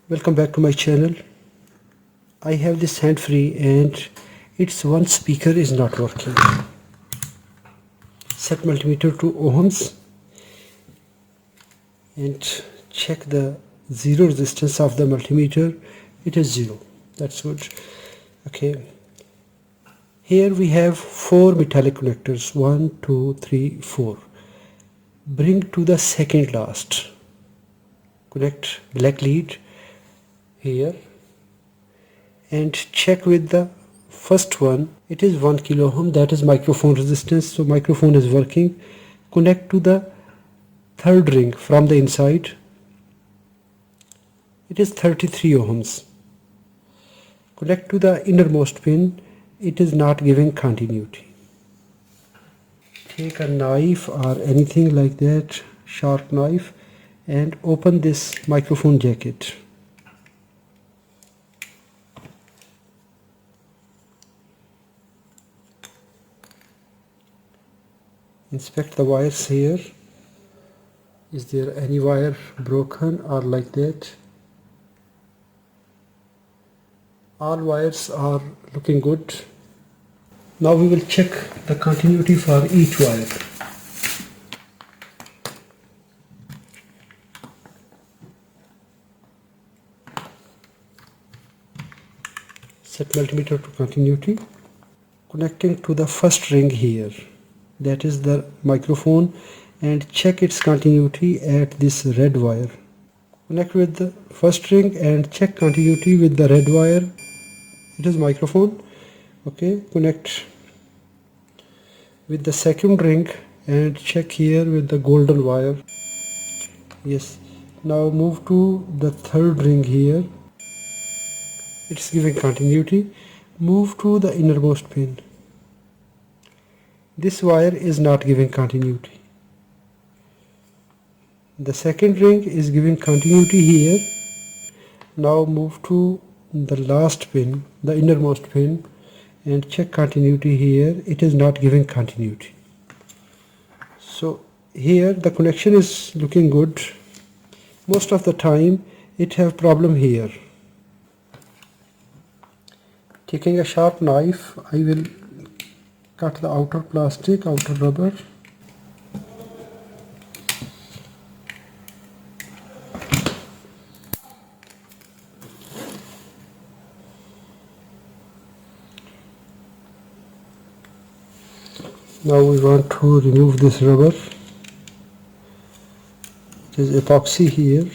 Welcome back to my channel. I have this handfree and its one speaker is not working. Set multimeter to ohms and check the zero resistance of the multimeter. It is 0. That's good. Okay. Here we have 4 metallic connectors. 1, 2, 3, 4. Bring to the second last. Connect black lead here and check with the first one. It is 1 kilo ohm, that is microphone resistance, so microphone is working. Connect to the third ring from the inside. It is 33 ohms. Connect to the innermost pin. It is not giving continuity. Take a knife or anything like that, sharp knife, and open this microphone jacket. Inspect the wires here. Is there any wire broken or like that? All wires are looking good. Now we will check the continuity for each wire. Set multimeter to continuity. Connecting to the first ring here, that is the microphone, and check its continuity at this red wire. Connect with the first ring and check continuity with the red wire. It is microphone. Okay, connect with the second ring and check here with the golden wire. Yes. Now move to the third ring here. It's giving continuity. Move to the innermost pin. This wire is not giving continuity. The second ring is giving continuity here. Now move to the last pin, the innermost pin, and check continuity here. It is not giving continuity. So here the connection is looking good. Most of the time it have problem here. Taking a sharp knife, I will cut the outer plastic, outer rubber. Now we want to remove this rubber. It is epoxy here.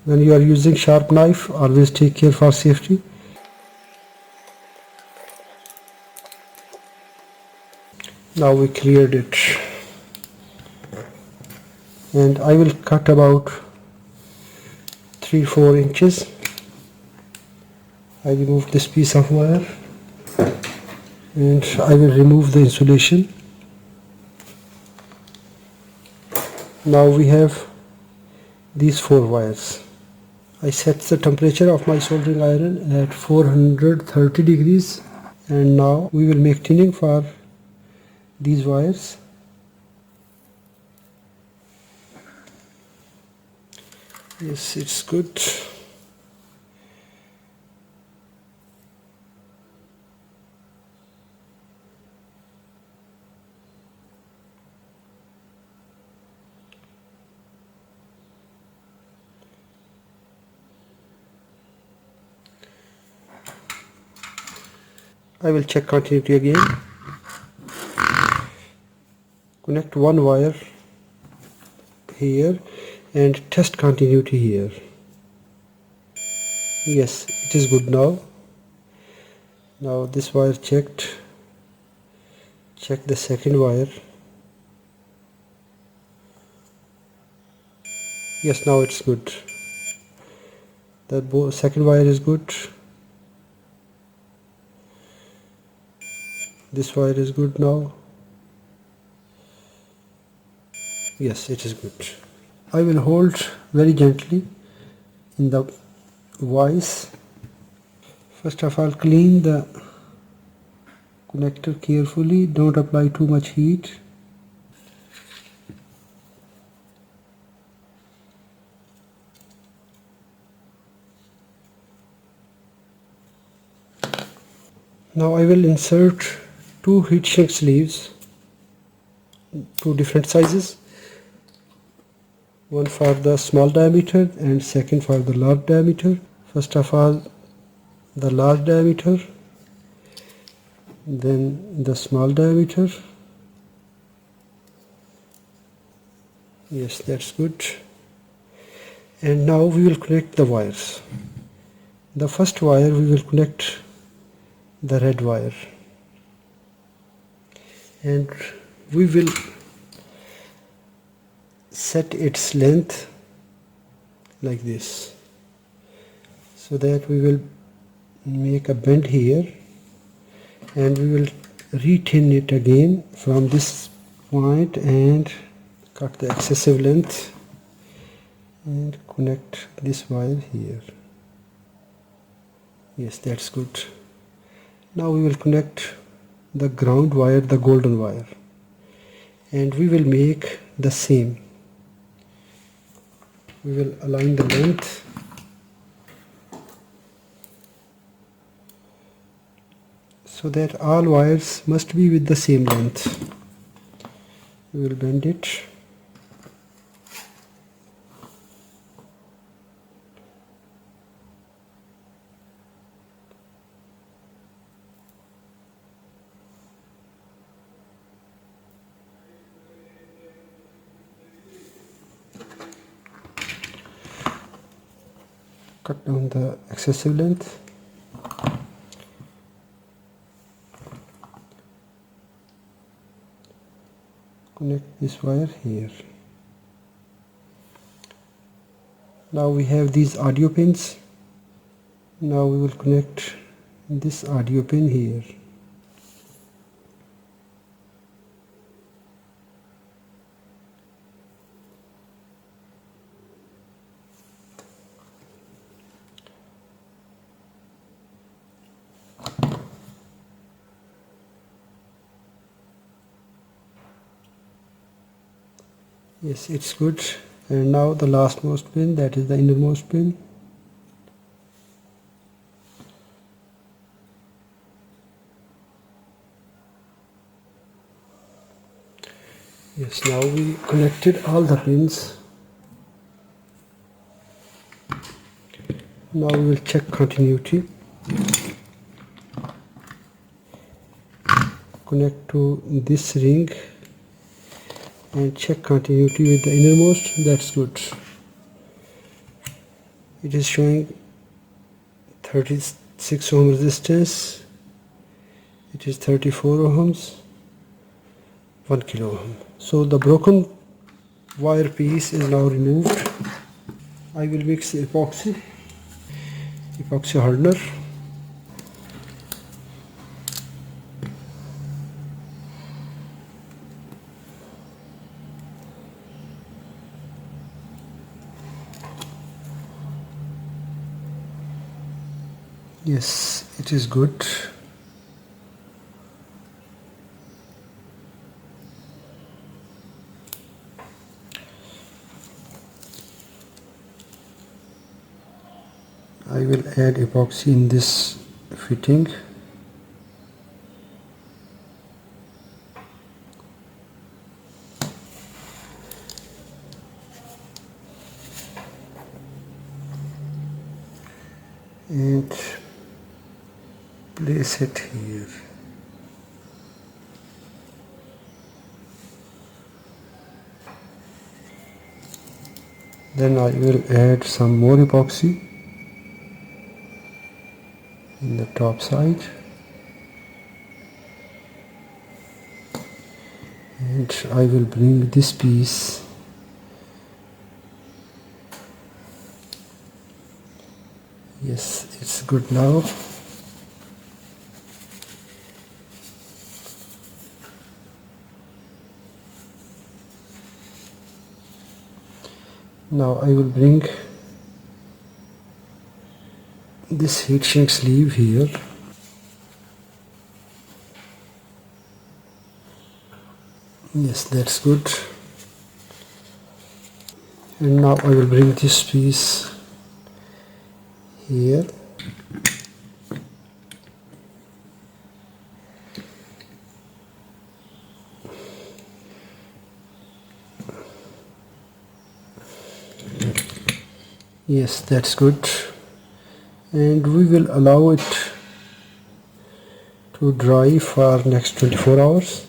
When you are using sharp knife, always take care for safety. Now we cleared it. And I will cut about 3-4 inches. I remove this piece of wire and I will remove the insulation. Now we have these 4 wires. I set the temperature of my soldering iron at 430 degrees, and now we will make tinning for these wires. Yes, it's good. I will check continuity again. Connect one wire here and test continuity here. Yes, it is good now. Now this wire checked. Check the second wire. Yes, now it's good. The second wire is good. This wire is good now. Yes, it is good. I will hold very gently in the vise. First of all, clean the connector carefully. Don't apply too much heat. Now I will insert two heat shrink sleeves, two different sizes, one for the small diameter and second for the large diameter. First of all, the large diameter, then the small diameter. Yes, that's good. And now we will connect the wires. The first wire we will connect the red wire, and we will set its length like this, so that we will make a bend here, and we will retain it again from this point and cut the excessive length and connect this wire here. Yes, that's good. Now we will connect the ground wire, the golden wire, and we will make the same. We will align the length so that all wires must be with the same length. We will bend it. Cut down the excessive length. Connect this wire here. Now we have these audio pins. Now we will connect this audio pin here. Yes, it's good. And now the lastmost pin, that is the innermost pin. Yes, now we connected all the pins. Now we will check continuity. Connect to this ring and check continuity with the innermost. That's good. It is showing 36 ohm resistance. It is 34 ohms, 1 kilo ohm. So the broken wire piece is now removed. I will mix epoxy hardener. Yes, it is good. I will add epoxy in this fitting. And place it here. Then I will add some more epoxy in the top side, and I will bring this piece yes, it's good now. Now I will bring this heat shrink sleeve here. Yes, that's good. And now I will bring this piece here. Yes, that's good. And we will allow it to dry for next 24 hours.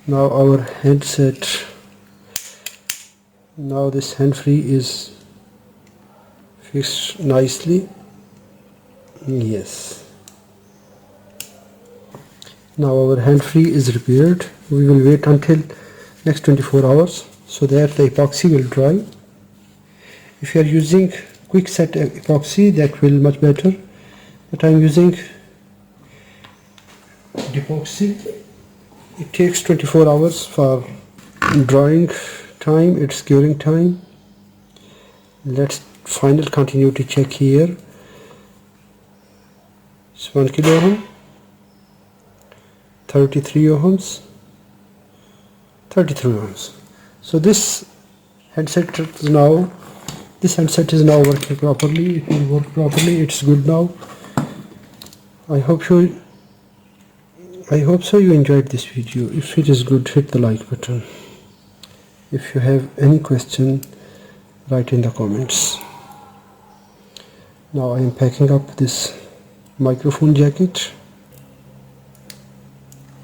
Now our headset, now this handfree is fixed nicely. Yes. Now our handfree is repaired. We will wait until next 24 hours so that the epoxy will dry. If you are using quick set epoxy, that will much better, but I am using epoxy. It takes 24 hours for drying time, its curing time. Let's final continuity check here. It's 1 kilo ohm, 33 ohms, 33 ohms. So this handset is now working properly. It will work properly. It's good now. I hope so you enjoyed this video. If it is good, hit the like button. If you have any question, write in the comments. Now I am packing up this microphone jacket.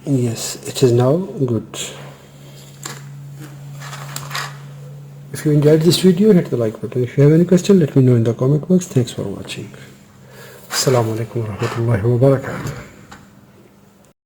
Yes, it is now good. If you enjoyed this video, hit the like button. If you have any question, let me know in the comment box. Thanks for watching. Assalamu alaikum warahmatullahi wabarakatuh.